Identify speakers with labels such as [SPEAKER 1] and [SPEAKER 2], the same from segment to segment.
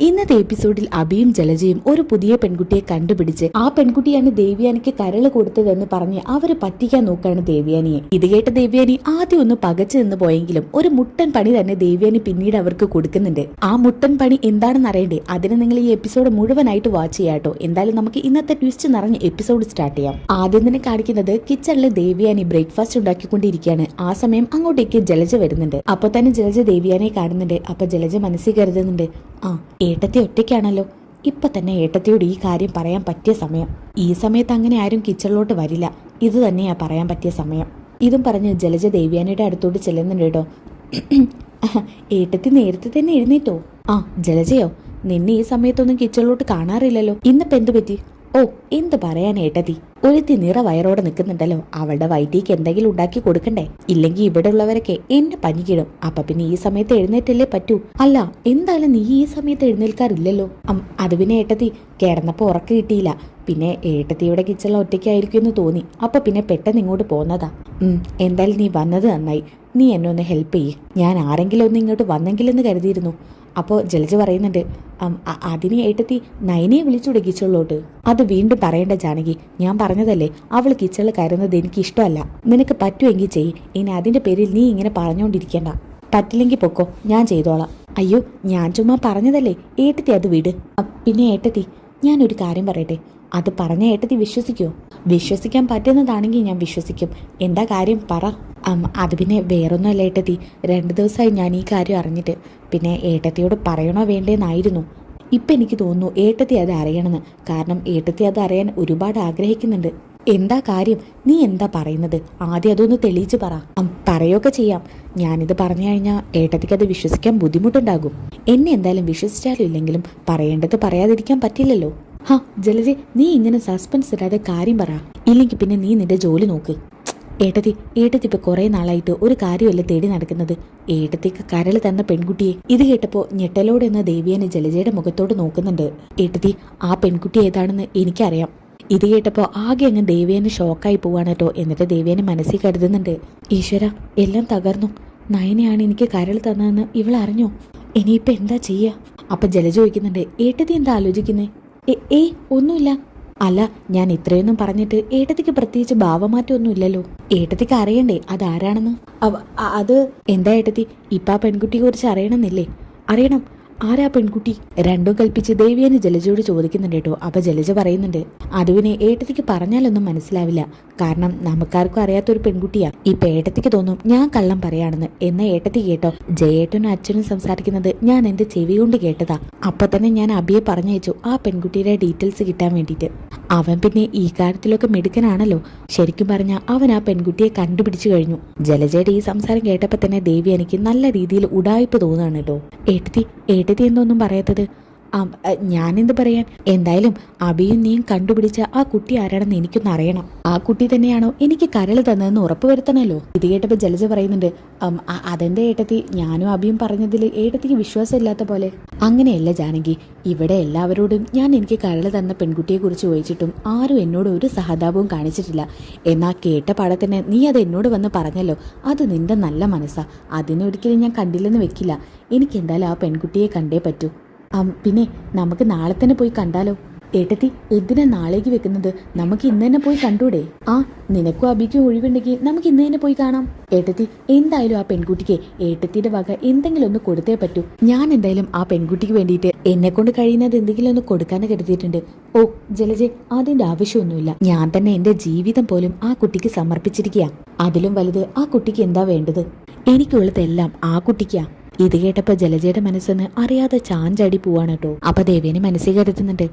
[SPEAKER 1] ഇന്നത്തെ എപ്പിസോഡിൽ അഭിയും ജലജയും ഒരു പുതിയ പെൺകുട്ടിയെ കണ്ടുപിടിച്ച് ആ പെൺകുട്ടിയാണ് ദേവ്യാനിക്ക് കരള് കൊടുത്തതെന്ന് പറഞ്ഞ് അവര് പറ്റിക്കാൻ നോക്കാണ് ദേവ്യാനിയെ. ഇത് കേട്ട ദേവ്യാനി ആദ്യം ഒന്ന് പകച്ചു നിന്ന് പോയെങ്കിലും ഒരു മുട്ടൻ പണി തന്നെ ദേവ്യാനി പിന്നീട് അവർക്ക് കൊടുക്കുന്നുണ്ട്. ആ മുട്ടൻ പണി എന്താണെന്ന് അറിയണ്ടേ? അതിന് നിങ്ങൾ ഈ എപ്പിസോഡ് മുഴുവനായിട്ട് വാച്ച് ചെയ്യാട്ടോ. എന്തായാലും നമുക്ക് ഇന്നത്തെ ട്വിസ്റ്റ് നിറഞ്ഞ എപ്പിസോഡ് സ്റ്റാർട്ട് ചെയ്യാം. ആദ്യം തന്നെ കാണിക്കുന്നത് കിച്ചണിൽ ദേവ്യാനി ബ്രേക്ക്ഫാസ്റ്റ് ഉണ്ടാക്കിക്കൊണ്ടിരിക്കുകയാണ്. ആ സമയം അങ്ങോട്ടേക്ക് ജലജ വരുന്നുണ്ട്. അപ്പൊ തന്നെ ജലജ ദേവ്യാനിയെ കാണുന്നുണ്ട്. അപ്പൊ ജലജ മനസ്സിൽ കരുതുന്നുണ്ട്, ആ ഏട്ടത്തി ഒറ്റയ്ക്കാണല്ലോ, ഇപ്പൊ തന്നെ ഏട്ടത്തിയോട് ഈ കാര്യം പറയാൻ പറ്റിയ സമയം. ഈ സമയത്ത് അങ്ങനെ ആരും കിച്ചണിലോട്ട് വരില്ല, ഇത് തന്നെയാ പറയാൻ പറ്റിയ സമയം. ഇതും പറഞ്ഞ് ജലജ ദേവ്യാനിയുടെ അടുത്തോട്ട് ചെല്ലുന്നുണ്ട് കേട്ടോ. ഏട്ടത്തി നേരത്തെ തന്നെ എഴുന്നേറ്റോ? ആ ജലജയോ, നിന്നെ ഈ സമയത്തൊന്നും കിച്ചണിലോട്ട് കാണാറില്ലല്ലോ, ഇന്നിപ്പോ എന്തു പറ്റി? ഓ എന്ത് പറയാൻ ഏട്ടത്തി, ഒരുത്തി നിറ വയറോടെ നിൽക്കുന്നുണ്ടല്ലോ, അവളുടെ വയറ്റിക്ക് എന്തെങ്കിലും ഉണ്ടാക്കി കൊടുക്കണ്ടേ? ഇല്ലെങ്കിൽ ഇവിടെ ഉള്ളവരൊക്കെ എന്നെ പനിക്കിടും. അപ്പൊ പിന്നെ ഈ സമയത്ത് എഴുന്നേറ്റല്ലേ പറ്റൂ. അല്ല എന്തായാലും നീ ഈ സമയത്ത് എഴുന്നേൽക്കാറില്ലല്ലോ. അത് പിന്നെ ഏട്ടത്തി കിടന്നപ്പോ ഉറക്കം കിട്ടിയില്ല, പിന്നെ ഏട്ടത്തിയുടെ കിച്ചണിൽ ഒറ്റയ്ക്കായിരിക്കും എന്ന് തോന്നി, അപ്പൊ പിന്നെ പെട്ടെന്ന് ഇങ്ങോട്ട് പോന്നതാ. എന്തായാലും നീ വന്നത് നന്നായി. നീ എന്നെ ഒന്ന് ഹെൽപ്പ് ചെയ്യ്, ഞാൻ ആരെങ്കിലും ഒന്ന് ഇങ്ങോട്ട് വന്നെങ്കിലെന്ന് കരുതിയിരുന്നു. അപ്പോൾ ജലജ പറയുന്നുണ്ട്, അതിനെ ഏട്ടത്തി നയനയെ വിളിച്ചുകൂടെ കിച്ചണിലോട്ട്? അത് വീണ്ടും പറയേണ്ട ജാനകി, ഞാൻ പറഞ്ഞതല്ലേ അവൾ കിച്ചണിൽ കയറുന്നത് എനിക്ക് ഇഷ്ടമല്ല. നിനക്ക് പറ്റുമെങ്കിൽ ചെയ്യ്, ഇനി അതിന്റെ പേരിൽ നീ ഇങ്ങനെ പറഞ്ഞുകൊണ്ടിരിക്കണ്ട. പറ്റില്ലെങ്കിൽ പൊക്കോ, ഞാൻ ചെയ്തോളാം. അയ്യോ ഞാൻ ചുമ്മാ പറഞ്ഞതല്ലേ ഏട്ടത്തി, അത് വിട്. പിന്നെ ഏട്ടത്തി ഞാനൊരു കാര്യം പറയട്ടെ, അത് പറഞ്ഞ ഏട്ടത്തി വിശ്വസിക്കുമോ? വിശ്വസിക്കാൻ പറ്റുന്നതാണെങ്കിൽ ഞാൻ വിശ്വസിക്കും. എന്താ കാര്യം പറ. അത് പിന്നെ വേറൊന്നുമല്ല ഏട്ടത്തി, 2 ദിവസമായി ഞാൻ ഈ കാര്യം അറിഞ്ഞിട്ട്. പിന്നെ ഏട്ടത്തിയോട് പറയണോ വേണ്ടേന്നായിരുന്നു. ഇപ്പം എനിക്ക് തോന്നുന്നു ഏട്ടത്തി അത് അറിയണമെന്ന്. കാരണം ഏട്ടത്തി അത് അറിയാൻ ഒരുപാട് ആഗ്രഹിക്കുന്നുണ്ട്. എന്താ കാര്യം? നീ എന്താ പറയുന്നത്? ആദ്യം അതൊന്ന് തെളിയിച്ച് പറ. പറയുകയൊക്കെ ചെയ്യാം. ഞാനിത് പറഞ്ഞു കഴിഞ്ഞാൽ ഏട്ടത്തിക്ക് അത് വിശ്വസിക്കാൻ ബുദ്ധിമുട്ടുണ്ടാകും. എന്നെ എന്തായാലും വിശ്വസിച്ചാലും ഇല്ലെങ്കിലും പറയേണ്ടത് പറയാതിരിക്കാൻ പറ്റില്ലല്ലോ. ജലജെ, നീ ഇങ്ങനെ സസ്പെൻസ് ഇടാതെ കാര്യം പറ, ഇല്ലെങ്കിൽ പിന്നെ നീ നിന്റെ ജോലി നോക്ക്. ഏട്ടത്തി ഇപ്പൊ കുറെ നാളായിട്ട് ഒരു കാര്യമല്ല തേടി നടക്കുന്നത്. ഏട്ടത്തിക്ക് കരൾ തന്ന പെൺകുട്ടിയെ. ഇത് കേട്ടപ്പോ ഞെട്ടലോടെ എന്ന ദേവ്യാനി ജലജയുടെ മുഖത്തോട് നോക്കുന്നുണ്ട്. ഏട്ടത്തി ആ പെൺകുട്ടി ഏതാണെന്ന് എനിക്കറിയാം. ഇത് കേട്ടപ്പോ ആകെ അങ്ങ് ദേവ്യാനി ഷോക്കായി പോവാണ് കേട്ടോ. എന്നിട്ട് ദേവ്യാനി മനസ്സിൽ കരുതുന്നുണ്ട്, ഈശ്വര എല്ലാം തകർന്നു. നയനയാണ് എനിക്ക് കരൾ തന്നതെന്ന് ഇവളറിഞ്ഞോ? ഇനിയിപ്പൊ എന്താ ചെയ്യാ? അപ്പൊ ജലജ ചോദിക്കുന്നുണ്ട്, ഏട്ടത്തി എന്താ ആലോചിക്കുന്നേ? ഒന്നുമില്ല. അല്ല ഞാൻ ഇത്രയൊന്നും പറഞ്ഞിട്ട് ഏട്ടത്തിക്ക് പ്രത്യേകിച്ച് ഭാവമാറ്റമൊന്നും ഇല്ലല്ലോ. ഏട്ടത്തിക്ക് അറിയണ്ടേ അതാരാണെന്ന്? അത് എന്താ ഏട്ടത്തി ഇപ്പൊ ആ പെൺകുട്ടിയെ കുറിച്ച് അറിയണമെന്നില്ലേ? അറിയണം. ആരാ പെൺകുട്ടി? രണ്ടും കൽപ്പിച്ച് ദേവ്യാനി ജലജയോട് ചോദിക്കുന്നുണ്ട് കേട്ടോ. അപ്പൊ ജലജ പറയുന്നുണ്ട്, അതുവിനെ ഏട്ടത്തിക്ക് പറഞ്ഞാലൊന്നും മനസ്സിലാവില്ല. കാരണം നമുക്കാർക്കും അറിയാത്തൊരു പെൺകുട്ടിയാ. ഇപ്പൊ ഏട്ടത്തിക്ക് തോന്നും ഞാൻ കള്ളം പറയാണെന്ന്. എന്ന ഏട്ടത്തി കേട്ടോ, ജയേട്ടനും അച്ഛനും സംസാരിക്കുന്നത് ഞാൻ എന്റെ ചെവി കൊണ്ട് കേട്ടതാ. അപ്പൊ തന്നെ ഞാൻ അബിയെ പറഞ്ഞയച്ചു ആ പെൺകുട്ടിയുടെ ഡീറ്റെയിൽസ് കിട്ടാൻ വേണ്ടിയിട്ട്. അവൻ പിന്നെ ഈ കാര്യത്തിലൊക്കെ മിടുക്കനാണല്ലോ. ശരിക്കും പറഞ്ഞാൽ അവൻ ആ പെൺകുട്ടിയെ കണ്ടുപിടിച്ചു കഴിഞ്ഞു. ജലജയുടെ ഈ സംസാരം കേട്ടപ്പോ തന്നെ ദേവി എനിക്ക് നല്ല രീതിയിൽ ഉടായ്പ തോന്നുകയാണ് കേട്ടോ. ഏട്ടത്തി എന്തൊന്നും പറയാത്തത്? ഞാനെന്ത് പറയാൻ? എന്തായാലും അബിയും നീയും കണ്ടുപിടിച്ച ആ കുട്ടി ആരാണെന്ന് എനിക്കൊന്ന് അറിയണം. ആ കുട്ടി തന്നെയാണോ എനിക്ക് കരൾ തന്നതെന്ന് ഉറപ്പുവരുത്തണല്ലോ. ഇത് കേട്ടപ്പോൾ ജലജ പറയുന്നുണ്ട്, അതെന്റെ ഏട്ടത്തി ഞാനും അബിയും പറഞ്ഞതിൽ ഏട്ടത്തിക്ക് വിശ്വാസമില്ലാത്ത പോലെ. അങ്ങനെയല്ല ജാനകി, ഇവിടെ എല്ലാവരോടും ഞാൻ എനിക്ക് കരൾ തന്ന പെൺകുട്ടിയെ കുറിച്ച് ചോദിച്ചിട്ടും ആരും എന്നോട് ഒരു സഹതാപവും കാണിച്ചിട്ടില്ല. എന്നാ കേട്ട പാടത്തിന് നീ അത് എന്നോട് വന്ന് പറഞ്ഞല്ലോ, അത് നിന്റെ നല്ല മനസ്സാ. അതിനൊരിക്കലും ഞാൻ കണ്ടില്ലെന്ന് വെക്കില്ല. എനിക്ക് എന്തായാലും ആ പെൺകുട്ടിയെ കണ്ടേ പറ്റൂ. പിന്നെ നമുക്ക് നാളെ തന്നെ പോയി കണ്ടാലോ? ഏട്ടത്തി എന്തിനാ നാളേക്ക് വെക്കുന്നത്? നമുക്ക് ഇന്ന് തന്നെ പോയി കണ്ടൂടെ? നിനക്കും അബിക്കും ഒഴിവുണ്ടെങ്കിൽ നമുക്ക് ഇന്ന് തന്നെ പോയി കാണാം. ഏട്ടത്തി എന്തായാലും ആ പെൺകുട്ടിക്ക് ഏട്ടത്തിയുടെ വക എന്തെങ്കിലും ഒന്ന് കൊടുത്തേ പറ്റൂ. ഞാൻ എന്തായാലും ആ പെൺകുട്ടിക്ക് വേണ്ടിയിട്ട് എന്നെ കൊണ്ട് കഴിയുന്നത് എന്തെങ്കിലും ഒന്ന് കൊടുക്കാന്ന് കരുതിയിട്ടുണ്ട്. ഓ ജലജെ, അതിന്റെ ആവശ്യമൊന്നുമില്ല. ഞാൻ തന്നെ എന്റെ ജീവിതം പോലും ആ കുട്ടിക്ക് സമർപ്പിച്ചിരിക്കുക. അതിലും വലുത് ആ കുട്ടിക്ക് എന്താ വേണ്ടത്? എനിക്കുള്ളതെല്ലാം ആ കുട്ടിക്കാ. ഇത് കേട്ടപ്പോ ജലജയുടെ മനസ്സെന്ന് അറിയാതെ ചാഞ്ചാടി പോവാണ് കേട്ടോ. അപ്പൊ ദേവേനെ മനസ്സിൽ കരുതുന്നുണ്ട്,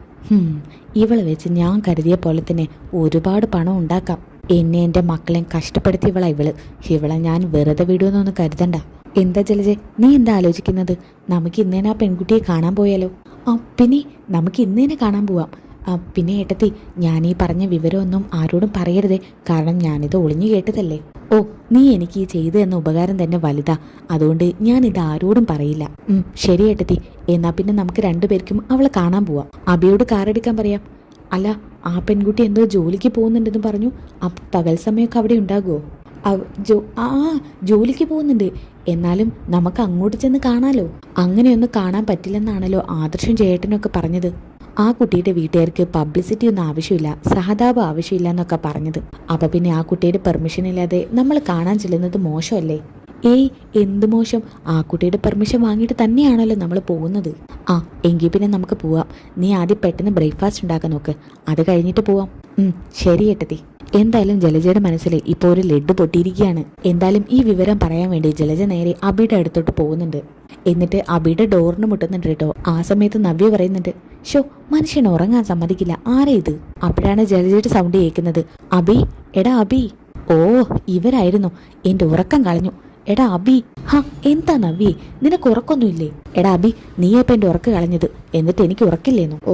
[SPEAKER 1] ഇവളെ വെച്ച് ഞാൻ കരുതിയ പോലെ തന്നെ ഒരുപാട് പണം ഉണ്ടാക്കാം. എന്നെ എന്റെ മക്കളെയും കഷ്ടപ്പെടുത്തിയവളാ ഇവളെ ഞാൻ വെറുതെ വിടുമെന്നൊന്നും കരുതണ്ട. എന്താ ജലജെ നീ എന്താ ആലോചിക്കുന്നത്? നമുക്ക് ഇന്നേനെ ആ പെൺകുട്ടിയെ കാണാൻ പോയാലോ? പിന്നെ നമുക്ക് ഇന്നേനെ കാണാൻ പോവാം. പിന്നെ ഏട്ടത്തി ഞാൻ ഈ പറഞ്ഞ വിവരമൊന്നും ആരോടും പറയരുതേ, കാരണം ഞാനിത് ഒളിഞ്ഞു കേട്ടതല്ലേ. ഓ നീ എനിക്ക് ഈ ചെയ്തു എന്ന ഉപകാരം തന്നെ വലുതാ, അതുകൊണ്ട് ഞാനിത് ആരോടും പറയില്ല. ശരി ഏട്ടത്തി, എന്നാ പിന്നെ നമുക്ക് രണ്ടുപേർക്കും അവളെ കാണാൻ പോവാം. അബിയോട് കാറെടുക്കാൻ പറയാം. അല്ല ആ പെൺകുട്ടി എന്തോ ജോലിക്ക് പോകുന്നുണ്ടെന്ന് പറഞ്ഞു. പകൽ സമയമൊക്കെ അവിടെ ഉണ്ടാകുമോ? ആ ജോലിക്ക് പോകുന്നുണ്ട്. എന്നാലും നമുക്ക് അങ്ങോട്ട് ചെന്ന് കാണാലോ. അങ്ങനെയൊന്നും കാണാൻ പറ്റില്ലെന്നാണല്ലോ ആദർശം ചേട്ടനൊക്കെ പറഞ്ഞത്. ആ കുട്ടിയുടെ വീട്ടുകാർക്ക് പബ്ലിസിറ്റി ഒന്നും ആവശ്യമില്ല, സഹതാപം ആവശ്യമില്ല എന്നൊക്കെ പറഞ്ഞത്. അപ്പൊ പിന്നെ ആ കുട്ടിയുടെ പെർമിഷൻ ഇല്ലാതെ നമ്മൾ കാണാൻ ചെല്ലുന്നത് മോശമല്ലേ? ഏയ്, എന്ത് മോശം? ആ കുട്ടിയുടെ പെർമിഷൻ വാങ്ങിയിട്ട് തന്നെയാണല്ലോ നമ്മൾ പോകുന്നത്. ആ എങ്കിൽ പിന്നെ നമുക്ക് പോവാം. നീ ആദ്യം പെട്ടെന്ന് ബ്രേക്ക്ഫാസ്റ്റ് ഉണ്ടാക്കാൻ നോക്ക്, അത് കഴിഞ്ഞിട്ട് പോവാം. ശരി ഏട്ടത്തി. എന്തായാലും ജലജയുടെ മനസ്സിൽ ഇപ്പോൾ ഒരു ലഡ്ഡു പൊട്ടിയിരിക്കുകയാണ്. എന്തായാലും ഈ വിവരം പറയാൻ വേണ്ടി ജലജ നേരെ അബിയുടെ അടുത്തോട്ട് പോകുന്നുണ്ട്. എന്നിട്ട് അബിയുടെ ഡോറിന് മുട്ടുന്നുണ്ട് കേട്ടോ. ആ സമയത്ത് നവ്യ പറയുന്നുണ്ട്, ഷോ, മനുഷ്യൻ ഉറങ്ങാൻ സമ്മതിക്കില്ല, ആരാ ഇത്? അപ്പോഴാണ് ജലജയുടെ സൗണ്ട് കേൾക്കുന്നത്. അബി, എടാ അബി. ഓ, ഇവരായിരുന്നു. എന്റെ ഉറക്കം കളഞ്ഞു. എടാ അബി. എന്താ നവ്യേ, നിനക്ക് ഉറക്കൊന്നുമില്ലേ? എടാ അബി, നീയപ്പം എന്റെ ഉറക്കം കളഞ്ഞത്, എന്നിട്ട് എനിക്ക് ഉറക്കില്ലേന്നു? ഓ,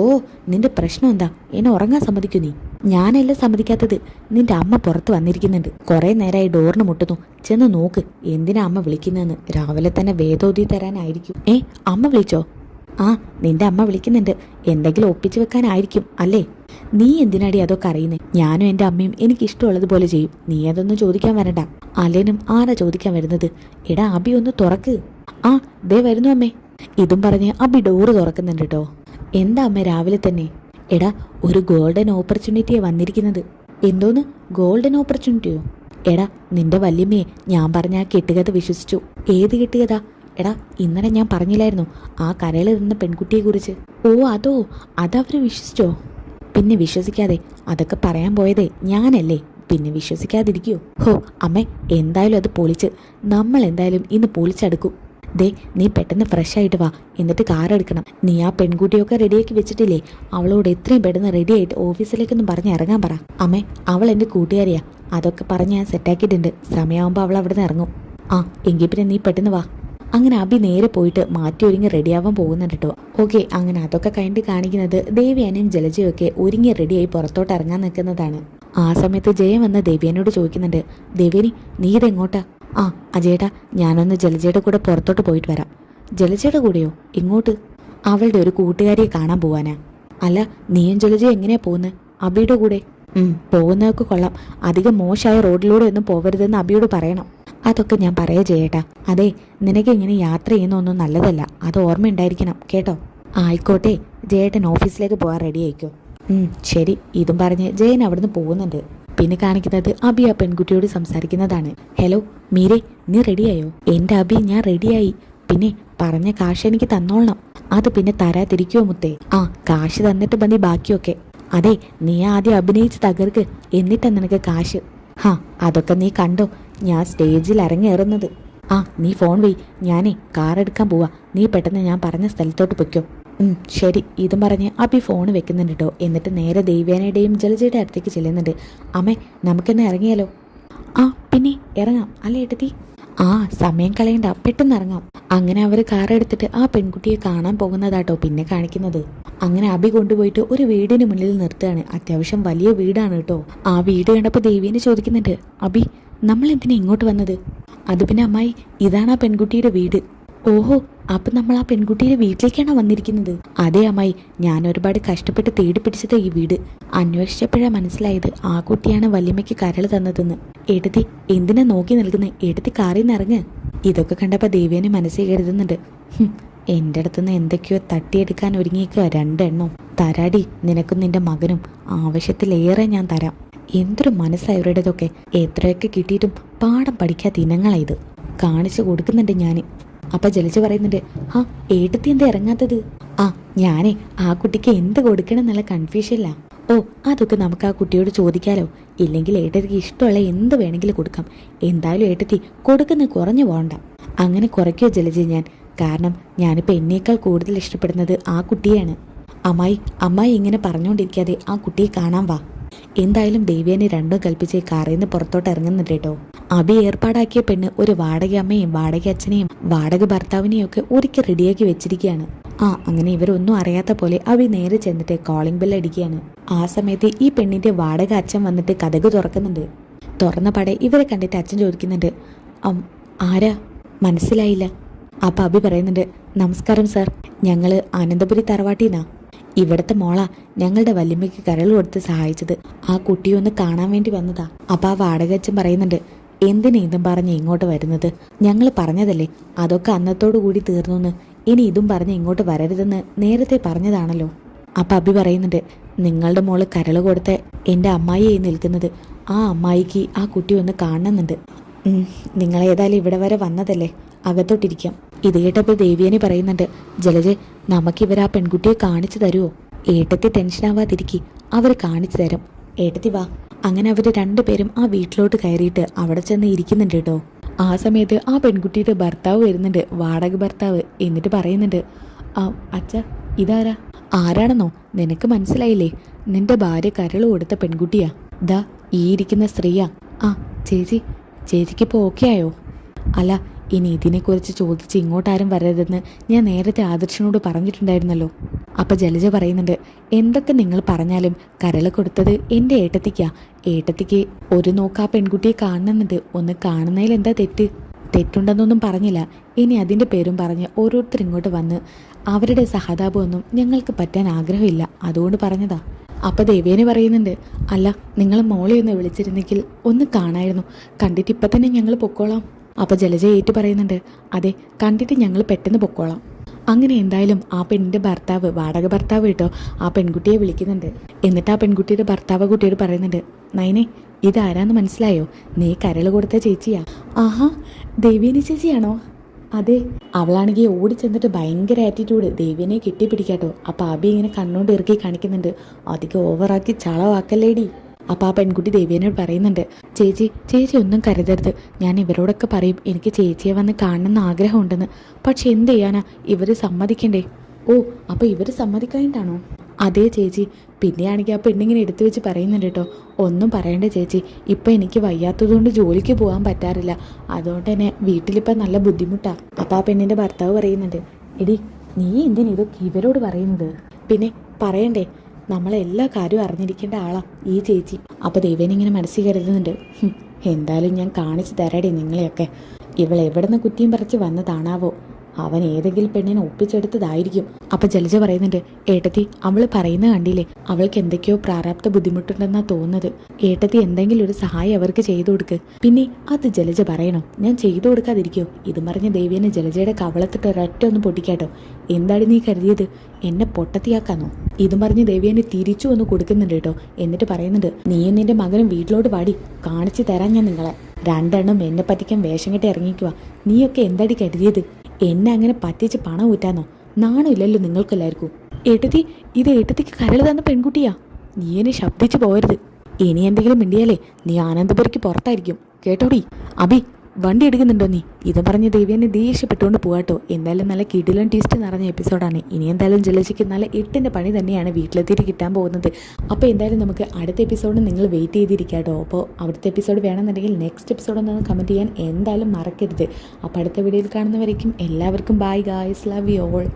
[SPEAKER 1] നിന്റെ പ്രശ്നം എന്താ? എന്നെ ഉറങ്ങാൻ സമ്മതിക്കൂ നീ? ഞാനല്ല സമ്മതിക്കാത്തത്, നിന്റെ അമ്മ പുറത്ത് വന്നിരിക്കുന്നുണ്ട്. കുറെ നേരമായി ഡോറിന് മുട്ടുന്നു. ചെന്ന് നോക്ക് എന്തിനാ അമ്മ വിളിക്കുന്നതെന്ന്. രാവിലെ തന്നെ വേദോതി തരാനായിരിക്കും. അമ്മ വിളിച്ചോ? ആ, നിന്റെ അമ്മ വിളിക്കുന്നുണ്ട്. എന്തെങ്കിലും ഒപ്പിച്ചു വെക്കാനായിരിക്കും അല്ലേ? നീ എന്തിനാടി അതൊക്കെ അറിയുന്നേ? ഞാനും എൻ്റെ അമ്മയും എനിക്ക് ഇഷ്ടമുള്ളതുപോലെ ചെയ്യും. നീ അതൊന്നും ചോദിക്കാൻ വരണ്ട. അല്ലേനും ആരാ ചോദിക്കാൻ വരുന്നത്? എടാ അബി, ഒന്ന് തുറക്ക്. ആ, ദേ വരുന്നു അമ്മേ. ഇതും പറഞ്ഞ് അബി ഡോറ് തുറക്കുന്നുണ്ട് കേട്ടോ. എന്താ അമ്മ രാവിലെ തന്നെ? എടാ, ഒരു ഗോൾഡൻ ഓപ്പർച്യൂണിറ്റിയെ വന്നിരിക്കുന്നത്. എന്തോന്ന് ഗോൾഡൻ ഓപ്പർച്യൂണിറ്റിയോ? എടാ, നിന്റെ വല്യമ്മയെ ഞാൻ പറഞ്ഞ ആ കെട്ടുകഥ വിശ്വസിച്ചു. ഏത് കെട്ടുകഥ? എടാ, ഇന്നലെ ഞാൻ പറഞ്ഞില്ലായിരുന്നു ആ കരയിൽ നിന്ന പെൺകുട്ടിയെ കുറിച്ച്? ഓ അതോ, അതവര് വിശ്വസിച്ചോ? പിന്നെ വിശ്വസിക്കാതെ? അതൊക്കെ പറയാൻ പോയതേ ഞാനല്ലേ, പിന്നെ വിശ്വസിക്കാതിരിക്കുവോ? ഹോ അമ്മേ, എന്തായാലും അത് പൊളിച്ച് നമ്മൾ എന്തായാലും ഇന്ന് പൊളിച്ചെടുക്കും. ദേ, നീ പെട്ടെന്ന് ഫ്രഷ് ആയിട്ട് വാ, എന്നിട്ട് കാർ എടുക്കണം. നീ ആ പെൺകുട്ടിയൊക്കെ റെഡിയാക്കി വെച്ചിട്ടില്ലേ? അവളോട് എത്രയും പെട്ടെന്ന് റെഡി ആയിട്ട് ഓഫീസിലേക്കൊന്നും പറഞ്ഞ് ഇറങ്ങാൻ പറ. അമ്മേ, അവൾ എൻ്റെ കൂട്ടുകാരിയാ. അതൊക്കെ പറഞ്ഞ് ഞാൻ സെറ്റാക്കിയിട്ടുണ്ട്. സമയമാകുമ്പോൾ അവൾ അവിടെ നിന്ന് ഇറങ്ങും. ആ, എങ്കിൽ പിന്നെ നീ പെട്ടെന്ന് വാ. അങ്ങനെ അബി നേരെ പോയിട്ട് മാറ്റി ഒരുങ്ങി റെഡിയാവാൻ പോകുന്നുണ്ട് കേട്ടോ. ഓക്കെ, അങ്ങനെ അതൊക്കെ കഴിഞ്ഞിട്ട് കാണിക്കുന്നത് ദേവ്യാനയും ജലജയും ഒക്കെ ഒരുങ്ങി റെഡിയായി പുറത്തോട്ട് ഇറങ്ങാൻ നിൽക്കുന്നതാണ്. ആ സമയത്ത് ജയൻ വന്ന് ദേവ്യാനോട് ചോദിക്കുന്നുണ്ട്, ദേവേനി, നീ ഇതെങ്ങോട്ടാ? ആ അജയേട്ടാ, ഞാനൊന്ന് ജലജയുടെ കൂടെ പുറത്തോട്ട് പോയിട്ട് വരാം. ജലജയുടെ കൂടെയോ? ഇങ്ങോട്ട്? അവളുടെ ഒരു കൂട്ടുകാരിയെ കാണാൻ പോവാനാ. അല്ല, നീയും ജലജയും എങ്ങനെയാ പോകുന്നത്? അബിയുടെ കൂടെ? പോകുന്നതൊക്കെ കൊള്ളാം. അധികം മോശമായ റോഡിലൂടെ ഒന്നും പോകരുതെന്ന് അബിയോട് പറയണം. അതൊക്കെ ഞാൻ പറയാ ചെയ്യേട്ടാ. അതെ, നിനക്ക് ഇങ്ങനെ യാത്ര ചെയ്യുന്നൊന്നും നല്ലതല്ല, അത് ഓർമ്മയുണ്ടായിരിക്കണം കേട്ടോ. ആയിക്കോട്ടെ, ജയേട്ടൻ ഓഫീസിലേക്ക് പോകാൻ റെഡി ആയിക്കോ. ശരി. ഇതും പറഞ്ഞ് ജയൻ അവിടുന്ന് പോകുന്നുണ്ട്. പിന്നെ കാണിക്കുന്നത് അബി ആ പെൺകുട്ടിയോട് സംസാരിക്കുന്നതാണ്. ഹലോ മീരെ, നീ റെഡിയായോ? എൻ്റെ അബി, ഞാൻ റെഡിയായി. പിന്നെ പറഞ്ഞ കാശ് എനിക്ക് തന്നോളണം. അത് പിന്നെ തരാതിരിക്കുമോ മുത്തേ? ആ, കാശ് തന്നിട്ട് മതി ബാക്കിയൊക്കെ. അതെ, നീ ആദ്യം അഭിനയിച്ച് തകർക്ക്, എന്നിട്ടാ നിനക്ക് കാശ്. അതൊക്കെ നീ കണ്ടോ, ഞാൻ സ്റ്റേജിൽ അരങ്ങേറുന്നത്. ആ, നീ ഫോൺ വെയ്, ഞാനേ കാർ എടുക്കാൻ പോവാ. നീ പെട്ടെന്ന് ഞാൻ പറഞ്ഞ സ്ഥലത്തോട്ട് പൊയ്ക്കോ. ശരി. ഇതും പറഞ്ഞ് അബി ഫോൺ വെക്കുന്നുണ്ട് കേട്ടോ. എന്നിട്ട് നേരെ ദേവ്യാനയുടെയും ജലജയുടെ അടുത്തേക്ക് ചെല്ലുന്നുണ്ട്. അമ്മേ, നമുക്കെന്ന് ഇറങ്ങിയാലോ? ആ പിന്നെ ഇറങ്ങാം അല്ലേ ഏട്ടത്തി? ആ, സമയം കളയണ്ട, പെട്ടെന്ന് ഇറങ്ങാം. അങ്ങനെ അവർ കാർ എടുത്തിട്ട് ആ പെൺകുട്ടിയെ കാണാൻ പോകുന്നതാട്ടോ പിന്നെ കാണിക്കുന്നത്. അങ്ങനെ അബി കൊണ്ടുപോയിട്ട് ഒരു വീടിന് മുന്നിൽ നിർത്തുകയാണ്. അത്യാവശ്യം വലിയ വീടാണ് കേട്ടോ. ആ വീട് കണ്ടപ്പോൾ ദേവീനെ ചോദിക്കുന്നുണ്ട്, അബി, നമ്മൾ എന്തിനാ ഇങ്ങോട്ട് വന്നത്? അത് പിന്നെ അമ്മായി, ഇതാണ് ആ പെൺകുട്ടിയുടെ വീട്. ഓഹോ, അപ്പൊ നമ്മൾ ആ പെൺകുട്ടിയുടെ വീട്ടിലേക്കാണോ വന്നിരിക്കുന്നത്? അതെ അമ്മായി, ഞാൻ ഒരുപാട് കഷ്ടപ്പെട്ട് തേടി പിടിച്ചത് ഈ വീട്. അന്വേഷിച്ചപ്പോഴാണ് മനസ്സിലായത് ആ കുട്ടിയാണ് വല്യമ്മയ്ക്ക് കരൾ തന്നതെന്ന്. എടുത്തി, എന്തിനാ നോക്കി നിൽക്കുന്നത്? എടുത്തി കാറിൽ നിന്ന് ഇറങ്ങ്. ഇതൊക്കെ കണ്ടപ്പോൾ ദേവേനെ മനസ്സിൽ കരുതുന്നുണ്ട്. എൻ്റെ അടുത്തുനിന്ന് എന്തൊക്കെയോ തട്ടിയെടുക്കാൻ ഒരുങ്ങിയേക്കുക രണ്ടെണ്ണോ. തരാടി, നിനക്കും നിന്റെ മകനും ആവശ്യത്തിലേറെ ഞാൻ തരാം. എന്തൊരു മനസ്സായവരുടേതൊക്കെ. എത്രയൊക്കെ കിട്ടിയിട്ടും പാഠം പഠിക്കാത്ത ഇനങ്ങളാ ഇത്. കാണിച്ചു കൊടുക്കുന്നുണ്ട് ഞാൻ. അപ്പൊ ജലജ പറയുന്നുണ്ട്, ഏട്ടത്തി എന്താ ഇറങ്ങാത്തത്? ആ, ഞാനേ ആ കുട്ടിക്ക് എന്ത് കൊടുക്കണം എന്നുള്ള കൺഫ്യൂഷനില്ല. ഓ, അതൊക്കെ നമുക്ക് ആ കുട്ടിയോട് ചോദിക്കാലോ. ഇല്ലെങ്കിൽ ഏട്ടത്തിക്ക് ഇഷ്ടമുള്ള എന്ത് വേണമെങ്കിലും കൊടുക്കാം. എന്തായാലും ഏട്ടത്തി കൊടുക്കുന്ന കുറഞ്ഞു പോകണ്ട. അങ്ങനെ കുറയ്ക്കോ ജലജ ഞാൻ? കാരണം ഞാനിപ്പോൾ എന്നേക്കാൾ കൂടുതൽ ഇഷ്ടപ്പെടുന്നത് ആ കുട്ടിയാണ്. അമ്മായി ഇങ്ങനെ പറഞ്ഞുകൊണ്ടിരിക്കാതെ ആ കുട്ടിയെ കാണാൻ വാ. എന്തായാലും ദേവ്യാനെ രണ്ടും കൽപ്പിച്ച് കാറിൽ നിന്ന് പുറത്തോട്ട് ഇറങ്ങുന്നുണ്ട് കേട്ടോ. അബി ഏർപ്പാടാക്കിയ പെണ്ണ് ഒരു വാടക അമ്മയും വാടക അച്ഛനെയും വാടക ഭർത്താവിനെയും ഒക്കെ ഒരിക്കൽ റെഡിയാക്കി വെച്ചിരിക്കുകയാണ്. അങ്ങനെ ഇവരൊന്നും അറിയാത്ത പോലെ അബി നേരെ ചെന്നിട്ട് കോളിംഗ് ബെൽ അടിക്കുകയാണ്. ആ സമയത്ത് ഈ പെണ്ണിന്റെ വാടക അച്ഛൻ വന്നിട്ട് കതക് തുറക്കുന്നുണ്ട്. തുറന്ന പടെ ഇവരെ കണ്ടിട്ട് അച്ഛൻ ചോദിക്കുന്നുണ്ട്, ആരാ? മനസ്സിലായില്ല. അപ്പൊ അബി പറയുന്നുണ്ട്, നമസ്കാരം സാർ, ഞങ്ങള് അനന്തപുരി തറവാട്ടിന്നാ. ഇവിടുത്തെ മോള ഞങ്ങളുടെ വല്യമ്മയ്ക്ക് കരൾ കൊടുത്ത് സഹായിച്ചത്. ആ കുട്ടിയെ ഒന്ന് കാണാൻ വേണ്ടി വന്നതാ. അപ്പൊ ആ വാടകച്ചൻ പറയുന്നുണ്ട്, എന്തിനാ ഇതും പറഞ്ഞ് ഇങ്ങോട്ട് വരുന്നത്? ഞങ്ങൾ പറഞ്ഞതല്ലേ അതൊക്കെ അന്നത്തോടു കൂടി തീർന്നു. ഇനി ഇതും പറഞ്ഞ് ഇങ്ങോട്ട് വരരുതെന്ന് നേരത്തെ പറഞ്ഞതാണല്ലോ. അപ്പം അബി പറയുന്നുണ്ട്, നിങ്ങളുടെ മോള് കരൾ കൊടുത്ത എൻ്റെ അമ്മായിയായി നിൽക്കുന്നത്. ആ അമ്മായിക്ക് ആ കുട്ടി ഒന്ന് കാണണമെന്നുണ്ട്. നിങ്ങളേതായാലും ഇവിടെ വരെ വന്നതല്ലേ, അകത്തോട്ടിരിക്കാം. ഇത് കേട്ടപ്പോൾ ദേവിയനെ പറയുന്നുണ്ട്, ജലജെ നമുക്കിവർ ആ പെൺകുട്ടിയെ കാണിച്ചു തരുമോ? ഏട്ടത്തി ടെൻഷനാവാതിരിക്കി, അവർ കാണിച്ചു തരും. ഏട്ടത്തി വാ. അങ്ങനെ അവർ രണ്ടുപേരും ആ വീട്ടിലോട്ട് കയറിയിട്ട് അവിടെ ചെന്ന് ഇരിക്കുന്നുണ്ട് കേട്ടോ. ആ സമയത്ത് ആ പെൺകുട്ടിയുടെ ഭർത്താവ് വരുന്നുണ്ട്, വാടക ഭർത്താവ്. എന്നിട്ട് പറയുന്നുണ്ട്, അച്ഛ ഇതാരാ? ആരാണെന്നോ? നിനക്ക് മനസ്സിലായില്ലേ? നിന്റെ ഭാര്യ കരൾ കൊടുത്ത പെൺകുട്ടിയാ. ദാ ഈ ഇരിക്കുന്ന സ്ത്രീയാ. ആ ചേച്ചിക്കിപ്പോൾ ഓക്കെ ആയോ? അല്ല, ഇനി ഇതിനെക്കുറിച്ച് ചോദിച്ച് ഇങ്ങോട്ടാരും വരരുതെന്ന് ഞാൻ നേരത്തെ ആദർശനോട് പറഞ്ഞിട്ടുണ്ടായിരുന്നല്ലോ. അപ്പം ജലജ പറയുന്നുണ്ട്, എന്തൊക്കെ നിങ്ങൾ പറഞ്ഞാലും കരൾ കൊടുത്തത് എൻ്റെ ഏട്ടത്തിക്കാ. ഏട്ടത്തിക്ക് ഒരു നോക്ക് ആ പെൺകുട്ടിയെ കാണണമെന്നുണ്ട്. ഒന്ന് കാണുന്നതിൽ എന്താ തെറ്റുണ്ടെന്നൊന്നും പറഞ്ഞില്ല. ഇനി അതിൻ്റെ പേരും പറഞ്ഞ് ഓരോരുത്തർ ഇങ്ങോട്ട് വന്ന് അവരുടെ സഹതാപമൊന്നും ഞങ്ങൾക്ക് പറ്റാൻ ആഗ്രഹമില്ല, അതുകൊണ്ട് പറഞ്ഞതാ. അപ്പം ദേവേനെ പറയുന്നുണ്ട്, അല്ല നിങ്ങൾ മോളെ ഒന്ന് വിളിച്ചിരുന്നെങ്കിൽ ഒന്ന് കാണായിരുന്നു. കണ്ടിട്ട് ഇപ്പം തന്നെ ഞങ്ങൾ പൊക്കോളാം. അപ്പം ജലജ ഏറ്റു പറയുന്നുണ്ട്, അതെ കണ്ടിട്ട് ഞങ്ങൾ പെട്ടെന്ന് പൊക്കോളാം. അങ്ങനെ എന്തായാലും ആ പെണ്ണിൻ്റെ ഭർത്താവ്, വാടക ഭർത്താവ് കേട്ടോ, ആ പെൺകുട്ടിയെ വിളിക്കുന്നുണ്ട്. എന്നിട്ട് ആ പെൺകുട്ടിയുടെ ഭർത്താവ് കുട്ടിയോട് പറയുന്നുണ്ട്, നൈനെ ഇതാരാന്ന് മനസ്സിലായോ? നീ കരൾ കൊടുത്ത ചേച്ചിയാ. ആഹാ, ദേവേനി ചേച്ചിയാണോ? അതെ. അവളാണെങ്കിൽ ഓടി ചെന്നിട്ട് ഭയങ്കര ആറ്റിറ്റ്യൂഡ് ദേവിനെ കെട്ടിപ്പിടിക്കാട്ടോ. അപ്പം അബി ഇങ്ങനെ കണ്ണോണ്ട് ഇറുക്കി കാണിക്കുന്നുണ്ട്, അധികം ഓവറാക്കി ചളവാക്കല്ലേടി. അപ്പം ആ പെൺകുട്ടി ദേവിയനോട് പറയുന്നുണ്ട്, ചേച്ചി ഒന്നും കരുതരുത്. ഞാൻ ഇവരോടൊക്കെ പറയും എനിക്ക് ചേച്ചിയെ വന്ന് കാണണമെന്ന് ആഗ്രഹമുണ്ടെന്ന്. പക്ഷെ എന്ത് ചെയ്യാനാ, ഇവർ സമ്മതിക്കണ്ടേ? ഓ, അപ്പം ഇവർ സമ്മതിക്കായിട്ടാണോ? അതേ ചേച്ചി. പിന്നെയാണെങ്കിൽ ആ പെണ്ണിങ്ങനെ എടുത്തു വെച്ച് പറയുന്നുണ്ട് കേട്ടോ, ഒന്നും പറയണ്ട ചേച്ചി, ഇപ്പം എനിക്ക് വയ്യാത്തതുകൊണ്ട് ജോലിക്ക് പോകാൻ പറ്റാറില്ല. അതുകൊണ്ട് തന്നെ വീട്ടിലിപ്പം നല്ല ബുദ്ധിമുട്ടാണ്. അപ്പം ആ പെണ്ണിൻ്റെ ഭർത്താവ് പറയുന്നുണ്ട്, എടി നീ എന്തിനിതൊക്കെ ഇവരോട് പറയുന്നത്? പിന്നെ പറയണ്ടേ, നമ്മളെല്ലാ കാര്യവും അറിഞ്ഞിരിക്കേണ്ട ആളാ ഈ ചേച്ചി. അപ്പോൾ ദേവേനിങ്ങനെ മനസ്സിൽ കരുതുന്നുണ്ട്, എന്തായാലും ഞാൻ കാണിച്ചു തരാടി നിങ്ങളെയൊക്കെ. ഇവളെവിടെ നിന്ന് കുറ്റിയും പറിച്ച് വന്നതാണാവോ? അവൻ ഏതെങ്കിലും പെണ്ണിനെ ഒപ്പിച്ചെടുത്തതായിരിക്കും. അപ്പം ജലജ പറയുന്നുണ്ട്, ഏട്ടത്തി അവൾ പറയുന്നത് കണ്ടില്ലേ, അവൾക്ക് എന്തൊക്കെയോ പ്രാരാബ്ധ ബുദ്ധിമുട്ടുണ്ടെന്നാ തോന്നുന്നത്. ഏട്ടത്തി എന്തെങ്കിലും ഒരു സഹായം അവർക്ക് ചെയ്തു കൊടുക്ക്. പിന്നെ അത് ജലജ പറയണോ? ഞാൻ ചെയ്തു കൊടുക്കാതിരിക്കോ? ഇതും പറഞ്ഞ് ദേവിയനെ ജലജയുടെ കവളത്തിട്ട് ഒരൊറ്റ ഒന്ന് പൊട്ടിക്കാട്ടോ. എന്താണ് നീ കരുതിയത്, എന്നെ പൊട്ടത്തിയാക്കാന്നോ? ഇതും പറഞ്ഞ് ദേവിയനെ തിരിച്ചു ഒന്ന് കൊടുക്കുന്നുണ്ട് കേട്ടോ. എന്നിട്ട് പറയുന്നുണ്ട്, നീയും നിന്റെ മകനും വീട്ടിലോട്ട് പാടി, കാണിച്ചു തരാൻ ഞാൻ നിങ്ങളെ. രണ്ടെണ്ണം എന്നെ പറ്റിക്കാൻ വേഷം കെട്ടി ഇറങ്ങിക്കുക. നീയൊക്കെ എന്താടി കരുതിയത്? എന്നെ അങ്ങനെ പറ്റിച്ച് പണം ഊറ്റാന്നോ? നാണമില്ലല്ലോ നിങ്ങൾക്കെല്ലാവർക്കും. ഏട്ടത്തി, ഇത് ഏട്ടത്തിക്ക് കരൾ തന്ന പെൺകുട്ടിയാ. നീ എന്നെ ശബ്ദിച്ചു പോകരുത്. ഇനി എന്തെങ്കിലും മിണ്ടിയാലേ നീ ആനന്ദപുരയ്ക്ക് പുറത്തായിരിക്കും കേട്ടോടി. അബി, വണ്ടി എടുക്കുന്നുണ്ടോ നീ? ഇത് പറഞ്ഞ് ദേവിയനെ ദേഷ്യപ്പെട്ടുകൊണ്ട് പോകാട്ടോ. എന്തായാലും നല്ല കിടിലൻ ട്വിസ്റ്റ് നിറഞ്ഞ എപ്പിസോഡാണ്. ഇനി എന്തായാലും ജലജയ്ക്ക് നല്ല 8ന്റെ പണി തന്നെയാണ് വീട്ടിലെത്തിയിട്ട് കിട്ടാൻ പോകുന്നത്. അപ്പോൾ എന്തായാലും നമുക്ക് അടുത്ത എപ്പിസോഡ് നിങ്ങൾ വെയിറ്റ് ചെയ്തിരിക്കാട്ടോ. അപ്പോൾ അവിടുത്തെ എപ്പിസോഡ് വേണമെന്നുണ്ടെങ്കിൽ നെക്സ്റ്റ് എപ്പിസോഡ് ഒന്ന് കമൻറ്റ് ചെയ്യാൻ എന്തായാലും മറക്കരുത്. അപ്പോൾ അടുത്ത വീഡിയോയിൽ കാണുന്നവരേക്കും എല്ലാവർക്കും bye guys, love you all.